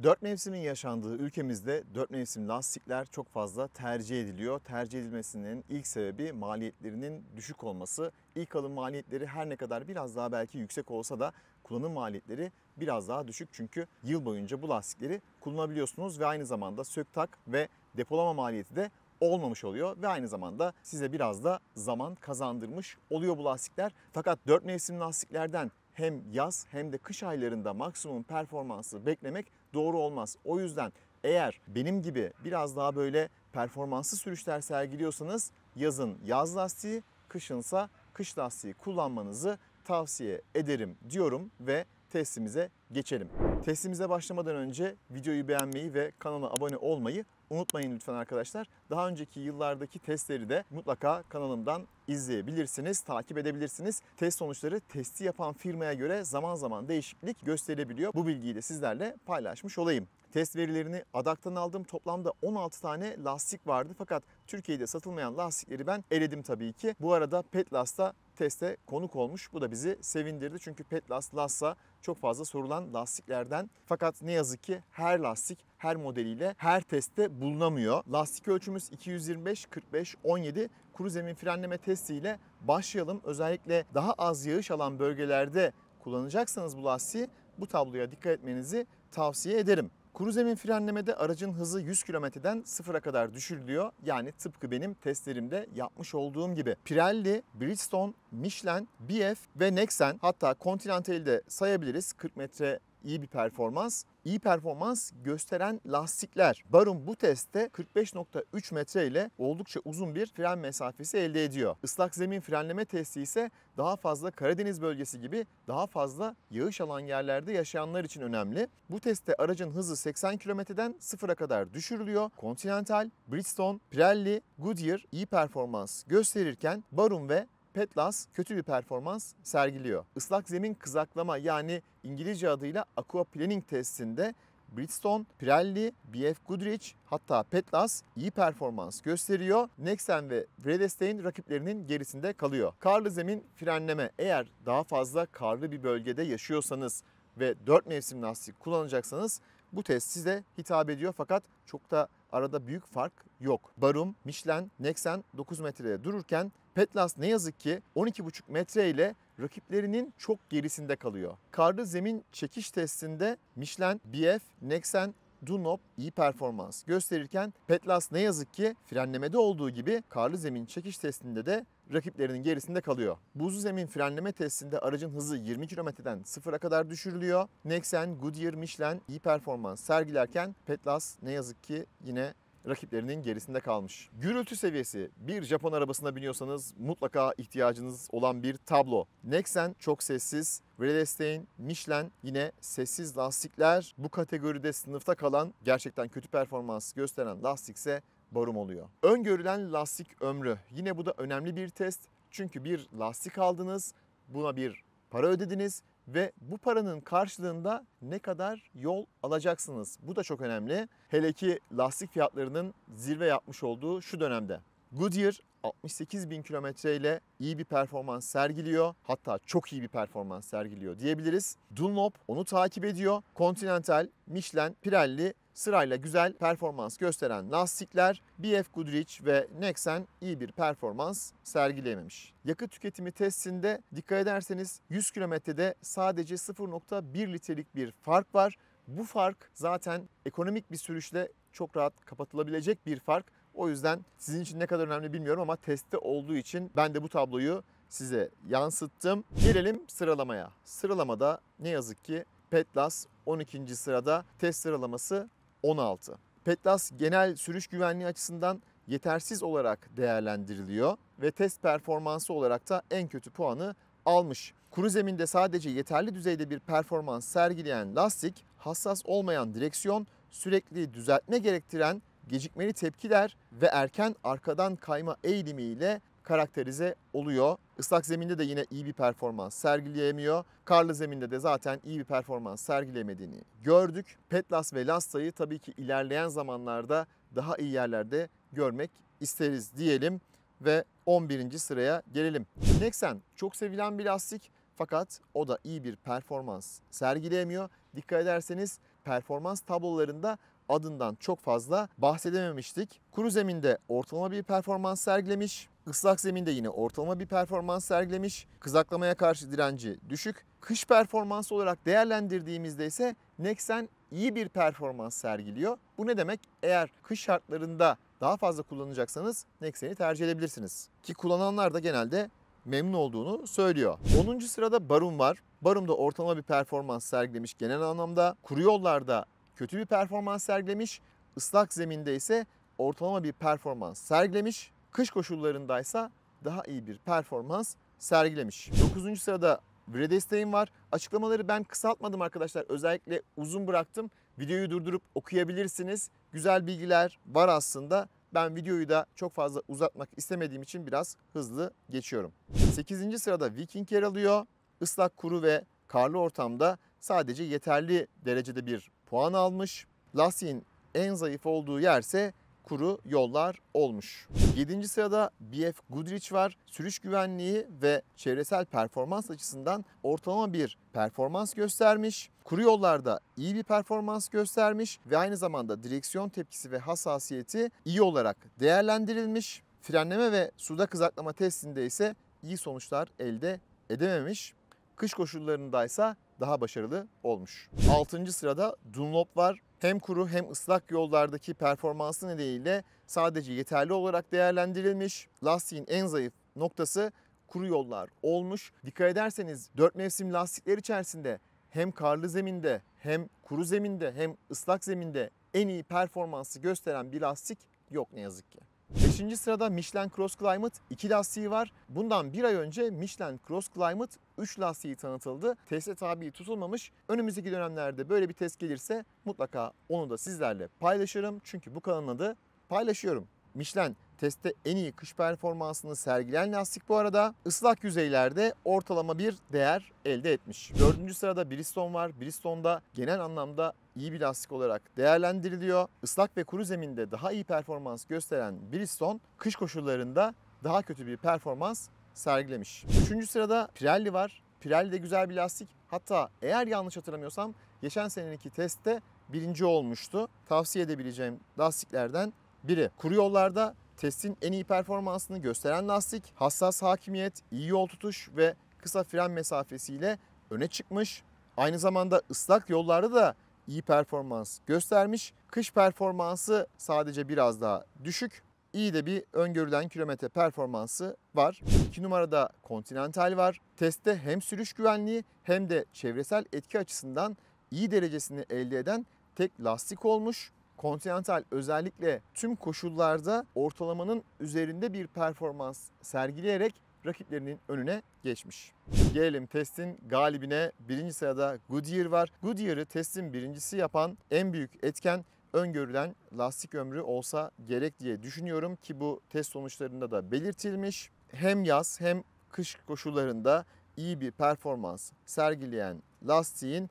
Dört mevsimin yaşandığı ülkemizde dört mevsim lastikler çok fazla tercih ediliyor. Tercih edilmesinin ilk sebebi maliyetlerinin düşük olması. İlk alım maliyetleri her ne kadar biraz daha belki yüksek olsa da kullanım maliyetleri biraz daha düşük. Çünkü yıl boyunca bu lastikleri kullanabiliyorsunuz ve aynı zamanda sök tak ve depolama maliyeti de olmamış oluyor ve aynı zamanda size biraz da zaman kazandırmış oluyor bu lastikler. Fakat dört mevsim lastiklerden hem yaz hem de kış aylarında maksimum performansı beklemek doğru olmaz. O yüzden eğer benim gibi biraz daha böyle performanslı sürüşler sergiliyorsanız yazın yaz lastiği, kışınsa kış lastiği kullanmanızı tavsiye ederim diyorum ve testimize geçelim. Testimize başlamadan önce videoyu beğenmeyi ve kanala abone olmayı unutmayın lütfen arkadaşlar. Daha önceki yıllardaki testleri de mutlaka kanalımdan izleyebilirsiniz, takip edebilirsiniz. Test sonuçları testi yapan firmaya göre zaman zaman değişiklik gösterebiliyor. Bu bilgiyi de sizlerle paylaşmış olayım. Test verilerini ADAK'tan aldım. Toplamda 16 tane lastik vardı. Fakat Türkiye'de satılmayan lastikleri ben eledim tabii ki. Bu arada Petlas'ta teste konuk olmuş. Bu da bizi sevindirdi. Çünkü Petlas, Lassa çok fazla sorulan lastiklerden. Fakat ne yazık ki her lastik her modeliyle her testte bulunamıyor. Lastik ölçümüz 225-45-17. Kuru zemin frenleme testiyle başlayalım. Özellikle daha az yağış alan bölgelerde kullanacaksanız bu lastiği bu tabloya dikkat etmenizi tavsiye ederim. Kuru zemin frenlemede aracın hızı 100 kilometreden sıfıra kadar düşürülüyor. Yani tıpkı benim testlerimde yapmış olduğum gibi. Pirelli, Bridgestone, Michelin, BF ve Nexen, hatta Continental'i de sayabiliriz. 40 metre iyi bir performans. İyi performans gösteren lastikler. Barum bu testte 45.3 metre ile oldukça uzun bir fren mesafesi elde ediyor. Islak zemin frenleme testi ise daha fazla Karadeniz bölgesi gibi daha fazla yağış alan yerlerde yaşayanlar için önemli. Bu testte aracın hızı 80 kilometreden sıfıra kadar düşürülüyor. Continental, Bridgestone, Pirelli, Goodyear iyi performans gösterirken Barum ve Petlas kötü bir performans sergiliyor. Islak zemin kızaklama yani İngilizce adıyla aquaplaning testinde Bridgestone, Pirelli, BF Goodrich hatta Petlas iyi performans gösteriyor. Nexen ve Vredestein rakiplerinin gerisinde kalıyor. Karlı zemin frenleme, eğer daha fazla karlı bir bölgede yaşıyorsanız ve 4 mevsim lastik kullanacaksanız bu test size hitap ediyor fakat çok da arada büyük fark yok. Barum, Michelin, Nexen 9 metrede dururken Petlas ne yazık ki 12,5 metre ile rakiplerinin çok gerisinde kalıyor. Karlı zemin çekiş testinde Michelin, BF, Nexen, Dunlop iyi performans gösterirken Petlas ne yazık ki frenlemede olduğu gibi karlı zemin çekiş testinde de rakiplerinin gerisinde kalıyor. Buzlu zemin frenleme testinde aracın hızı 20 kilometreden sıfıra kadar düşürülüyor. Nexen, Goodyear, Michelin iyi performans sergilerken Petlas ne yazık ki yine rakiplerinin gerisinde kalmış. Gürültü seviyesi, bir Japon arabasına biniyorsanız mutlaka ihtiyacınız olan bir tablo. Nexen çok sessiz, Vredestein, Michelin yine sessiz lastikler. Bu kategoride sınıfta kalan, gerçekten kötü performans gösteren lastikse Barum oluyor. Öngörülen lastik ömrü. Yine bu da önemli bir test. Çünkü bir lastik aldınız, buna bir para ödediniz ve bu paranın karşılığında ne kadar yol alacaksınız? Bu da çok önemli. Hele ki lastik fiyatlarının zirve yapmış olduğu şu dönemde. Goodyear 68 bin kilometre ile iyi bir performans sergiliyor. Hatta çok iyi bir performans sergiliyor diyebiliriz. Dunlop onu takip ediyor. Continental, Michelin, Pirelli sırayla güzel performans gösteren lastikler. BF Goodrich ve Nexen iyi bir performans sergileyememiş. Yakıt tüketimi testinde dikkat ederseniz 100 kilometrede sadece 0,1 litrelik bir fark var. Bu fark zaten ekonomik bir sürüşle çok rahat kapatılabilecek bir fark. O yüzden sizin için ne kadar önemli bilmiyorum ama testte olduğu için ben de bu tabloyu size yansıttım. Gelelim sıralamaya. Sıralamada ne yazık ki Petlas 12. sırada, test sıralaması 16. Petlas genel sürüş güvenliği açısından yetersiz olarak değerlendiriliyor ve test performansı olarak da en kötü puanı almış. Kuru zeminde sadece yeterli düzeyde bir performans sergileyen lastik, hassas olmayan direksiyon, sürekli düzeltme gerektiren gecikmeli tepkiler ve erken arkadan kayma eğilimiyle karakterize oluyor. Islak zeminde de yine iyi bir performans sergileyemiyor. Karlı zeminde de zaten iyi bir performans sergileyemediğini gördük. Petlas ve Lassa'yı tabii ki ilerleyen zamanlarda daha iyi yerlerde görmek isteriz diyelim ve 11. sıraya gelelim. Nexen çok sevilen bir lastik fakat o da iyi bir performans sergileyemiyor. Dikkat ederseniz performans tablolarında adından çok fazla bahsedememiştik. Kuru zeminde ortalama bir performans sergilemiş. Islak zeminde yine ortalama bir performans sergilemiş. Kızaklamaya karşı direnci düşük. Kış performansı olarak değerlendirdiğimizde ise Nexen iyi bir performans sergiliyor. Bu ne demek? Eğer kış şartlarında daha fazla kullanacaksanız Nexen'i tercih edebilirsiniz. Ki kullananlar da genelde memnun olduğunu söylüyor. 10. sırada Barum var. Barum da ortalama bir performans sergilemiş genel anlamda. Kuru yollarda kötü bir performans sergilemiş. Islak zeminde ise ortalama bir performans sergilemiş. Kış koşullarındaysa daha iyi bir performans sergilemiş. 9. sırada Vredestein var. Açıklamaları ben kısaltmadım arkadaşlar. Özellikle uzun bıraktım. Videoyu durdurup okuyabilirsiniz. Güzel bilgiler var aslında. Ben videoyu da çok fazla uzatmak istemediğim için biraz hızlı geçiyorum. 8. sırada Viking yer alıyor. Islak, kuru ve karlı ortamda sadece yeterli derecede bir puan almış. Lastiğin en zayıf olduğu yerse kuru yollar olmuş. 7. sırada BF Goodrich var. Sürüş güvenliği ve çevresel performans açısından ortalama bir performans göstermiş. Kuru yollarda iyi bir performans göstermiş ve aynı zamanda direksiyon tepkisi ve hassasiyeti iyi olarak değerlendirilmiş. Frenleme ve suda kızaklama testinde ise iyi sonuçlar elde edememiş. Kış koşullarındaysa daha başarılı olmuş. 6. sırada Dunlop var. Hem kuru hem ıslak yollardaki performansı nedeniyle sadece yeterli olarak değerlendirilmiş. Lastiğin en zayıf noktası kuru yollar olmuş. Dikkat ederseniz 4 mevsim lastikler içerisinde hem karlı zeminde hem kuru zeminde hem ıslak zeminde en iyi performansı gösteren bir lastik yok ne yazık ki. 5. sırada Michelin Cross Climate 2 lastiği var. Bundan bir ay önce Michelin Cross Climate 3 lastiği tanıtıldı. Teste tabi tutulmamış. Önümüzdeki dönemlerde böyle bir test gelirse mutlaka onu da sizlerle paylaşırım. Çünkü bu kanalın adı Paylaşıyorum. Michelin testte en iyi kış performansını sergileyen lastik bu arada. Islak yüzeylerde ortalama bir değer elde etmiş. 4. sırada Bridgestone var. Bridgestone'da genel anlamda iyi bir lastik olarak değerlendiriliyor. Islak ve kuru zeminde daha iyi performans gösteren Bridgestone kış koşullarında daha kötü bir performans sergilemiş. 3. sırada Pirelli var. Pirelli de güzel bir lastik. Hatta eğer yanlış hatırlamıyorsam geçen seneki testte birinci olmuştu. Tavsiye edebileceğim lastiklerden biri. Kuru yollarda testin en iyi performansını gösteren lastik. Hassas hakimiyet, iyi yol tutuş ve kısa fren mesafesiyle öne çıkmış. Aynı zamanda ıslak yollarda da iyi performans göstermiş. Kış performansı sadece biraz daha düşük. İyi de bir öngörülen kilometre performansı var. 2 numarada Continental var. Testte hem sürüş güvenliği hem de çevresel etki açısından iyi derecesini elde eden tek lastik olmuş. Continental özellikle tüm koşullarda ortalamanın üzerinde bir performans sergileyerek rakiplerinin önüne geçmiş. Gelelim testin galibine. 1. sırada Goodyear var. Goodyear'ı testin birincisi yapan en büyük etken öngörülen lastik ömrü olsa gerek diye düşünüyorum ki bu test sonuçlarında da belirtilmiş. Hem yaz hem kış koşullarında iyi bir performans sergileyen lastiğin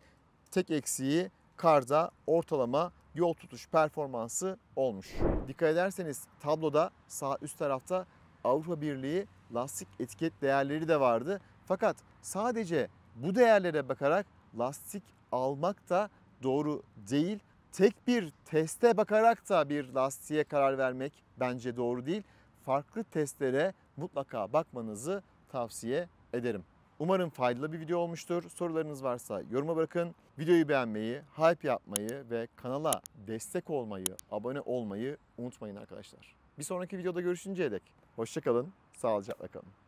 tek eksiği karda ortalama yol tutuş performansı olmuş. Dikkat ederseniz tabloda sağ üst tarafta Avrupa Birliği lastik etiket değerleri de vardı. Fakat sadece bu değerlere bakarak lastik almak da doğru değil. Tek bir teste bakarak da bir lastiğe karar vermek bence doğru değil. Farklı testlere mutlaka bakmanızı tavsiye ederim. Umarım faydalı bir video olmuştur. Sorularınız varsa yoruma bırakın. Videoyu beğenmeyi, hype yapmayı ve kanala destek olmayı, abone olmayı unutmayın arkadaşlar. Bir sonraki videoda görüşünceye dek hoşça kalın, sağlıcakla kalın.